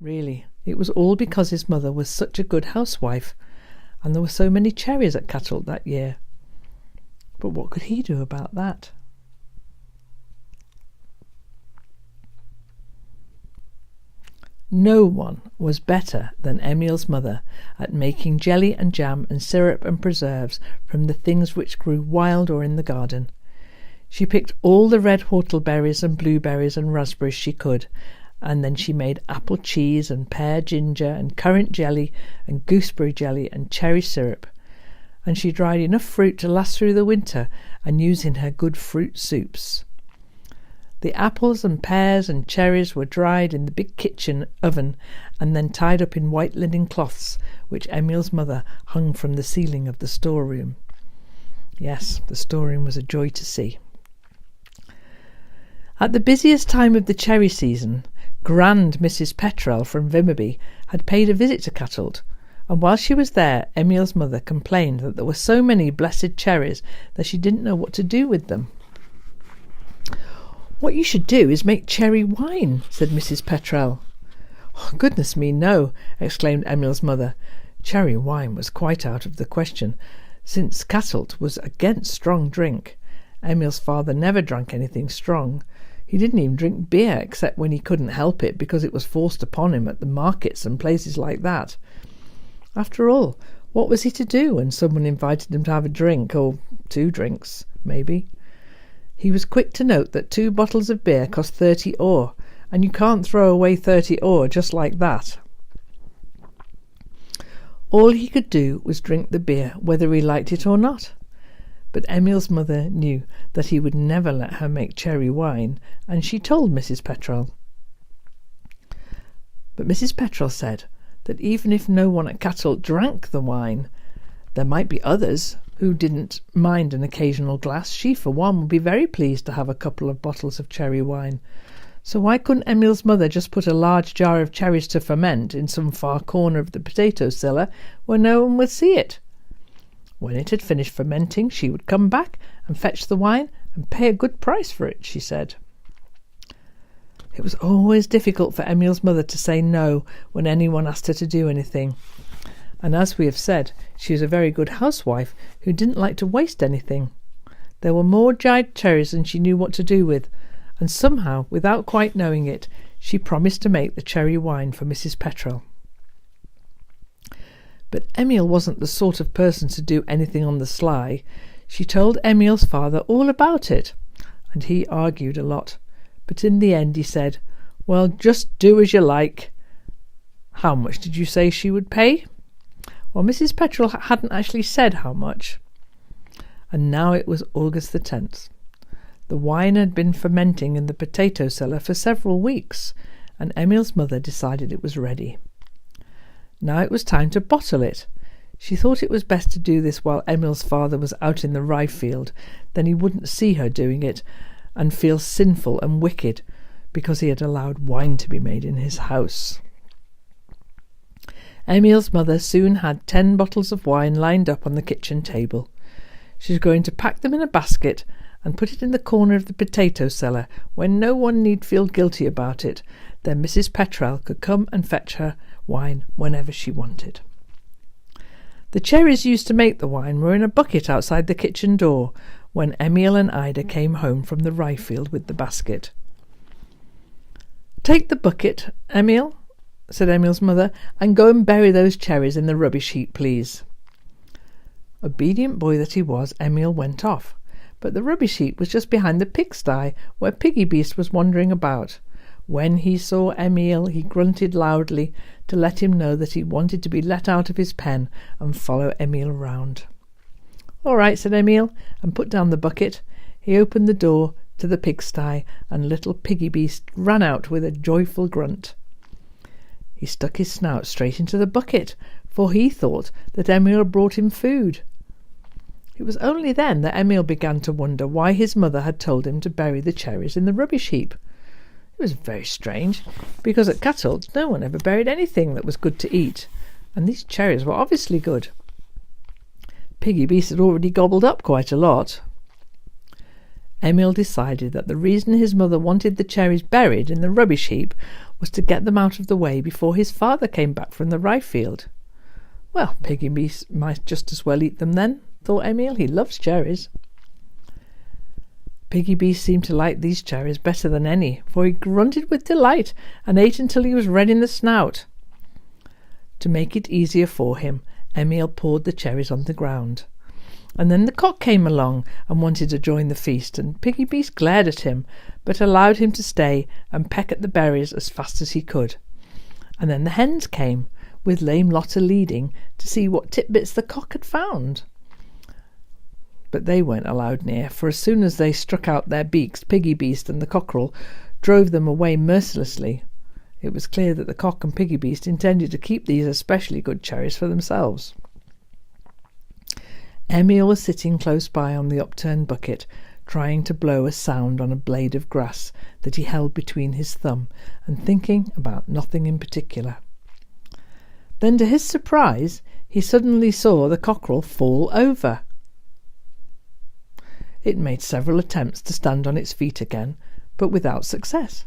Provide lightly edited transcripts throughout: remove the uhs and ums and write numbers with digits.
Really, it was all because his mother was such a good housewife, and there were so many cherries at Cattle that year. But what could he do about that? No one was better than Emil's mother at making jelly and jam and syrup and preserves from the things which grew wild or in the garden. She picked all the red whortleberries and blueberries and raspberries she could, and then she made apple cheese and pear ginger and currant jelly and gooseberry jelly and cherry syrup. And she dried enough fruit to last through the winter and use in her good fruit soups. The apples and pears and cherries were dried in the big kitchen oven and then tied up in white linen cloths, which Emil's mother hung from the ceiling of the storeroom. Yes, the storeroom was a joy to see. At the busiest time of the cherry season, Grand Mrs. Petrel from Vimmerby had paid a visit to Cattle, and while she was there, Emil's mother complained that there were so many blessed cherries that she didn't know what to do with them. "What you should do is make cherry wine," said Mrs. Petrel. "Oh, goodness me, no," exclaimed Emil's mother. Cherry wine was quite out of the question, since Cattle was against strong drink. Emil's father never drank anything strong. He didn't even drink beer except when he couldn't help it because it was forced upon him at the markets and places like that. After all, what was he to do when someone invited him to have a drink, or 2 drinks, maybe? He was quick to note that 2 bottles of beer cost 30 öre, and you can't throw away 30 öre just like that. All he could do was drink the beer, whether he liked it or not. But Emil's mother knew that he would never let her make cherry wine, and she told Mrs. Petrel. But Mrs. Petrel said that even if no one at Cattle drank the wine, there might be others who didn't mind an occasional glass. She, for one, would be very pleased to have a couple of bottles of cherry wine. So why couldn't Emil's mother just put a large jar of cherries to ferment in some far corner of the potato cellar where no one would see it? When it had finished fermenting, she would come back and fetch the wine and pay a good price for it, she said. It was always difficult for Emil's mother to say no when anyone asked her to do anything. And as we have said, she was a very good housewife who didn't like to waste anything. There were more dried cherries than she knew what to do with, and somehow, without quite knowing it, she promised to make the cherry wine for Mrs. Petrel. But Emil wasn't the sort of person to do anything on the sly. She told Emil's father all about it, and he argued a lot. But in the end he said, "Well, just do as you like." How much did you say she would pay? Well, Mrs. Petrel hadn't actually said how much. And now it was August the 10th. The wine had been fermenting in the potato cellar for several weeks, and Emil's mother decided it was ready. Now it was time to bottle it. She thought it was best to do this while Emil's father was out in the rye field, then he wouldn't see her doing it and feel sinful and wicked because he had allowed wine to be made in his house. Emil's mother soon had 10 bottles of wine lined up on the kitchen table. She was going to pack them in a basket and put it in the corner of the potato cellar where no one need feel guilty about it. Then Mrs. Petrel could come and fetch her wine whenever she wanted. The cherries used to make the wine were in a bucket outside the kitchen door when Emil and Ida came home from the rye field with the basket. "Take the bucket, Emil," said Emil's mother, "and go and bury those cherries in the rubbish heap, please." Obedient boy that he was, Emil went off, but the rubbish heap was just behind the pigsty where Piggy Beast was wandering about. When he saw Emil, he grunted loudly to let him know that he wanted to be let out of his pen and follow Emil round. "All right," said Emil, and put down the bucket. He opened the door to the pigsty, and little Piggy Beast ran out with a joyful grunt. He stuck his snout straight into the bucket, for he thought that Emil brought him food. It was only then that Emil began to wonder why his mother had told him to bury the cherries in the rubbish heap. It was very strange, because at Cattle no one ever buried anything that was good to eat, and these cherries were obviously good. Piggy Beast had already gobbled up quite a lot. Emil decided that the reason his mother wanted the cherries buried in the rubbish heap was to get them out of the way before his father came back from the rye field. Well, Piggy Beast might just as well eat them then, thought Emil. He loves cherries. Piggy Beast seemed to like these cherries better than any, for he grunted with delight and ate until he was red in the snout. To make it easier for him, Emil poured the cherries on the ground. And then the cock came along and wanted to join the feast, and Piggy Beast glared at him, but allowed him to stay and peck at the berries as fast as he could. And then the hens came, with Lame Lotta leading, to see what titbits the cock had found. But they weren't allowed near, for as soon as they struck out their beaks, Piggy Beast and the cockerel drove them away mercilessly. It was clear that the cock and Piggy Beast intended to keep these especially good cherries for themselves. Emil was sitting close by on the upturned bucket, trying to blow a sound on a blade of grass that he held between his thumb, and thinking about nothing in particular. Then, to his surprise, he suddenly saw the cockerel fall over. It made several attempts to stand on its feet again, but without success.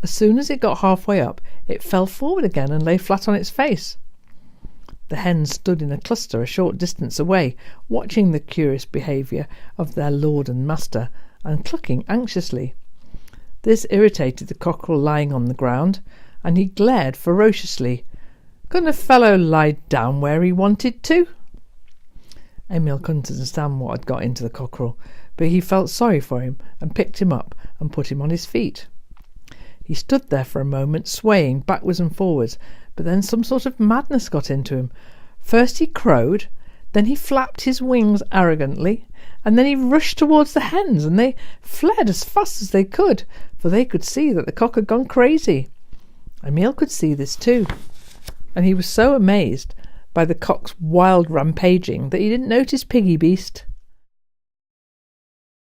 As soon as it got halfway up, it fell forward again and lay flat on its face. The hens stood in a cluster a short distance away, watching the curious behaviour of their lord and master, and clucking anxiously. This irritated the cockerel lying on the ground, and he glared ferociously. Couldn't a fellow lie down where he wanted to? Emil couldn't understand what had got into the cockerel, but he felt sorry for him and picked him up and put him on his feet. He stood there for a moment, swaying backwards and forwards, but then some sort of madness got into him. First he crowed, then he flapped his wings arrogantly, and then he rushed towards the hens, and they fled as fast as they could, for they could see that the cock had gone crazy. Emil could see this too, and he was so amazed by the cock's wild rampaging that he didn't notice Piggy Beast.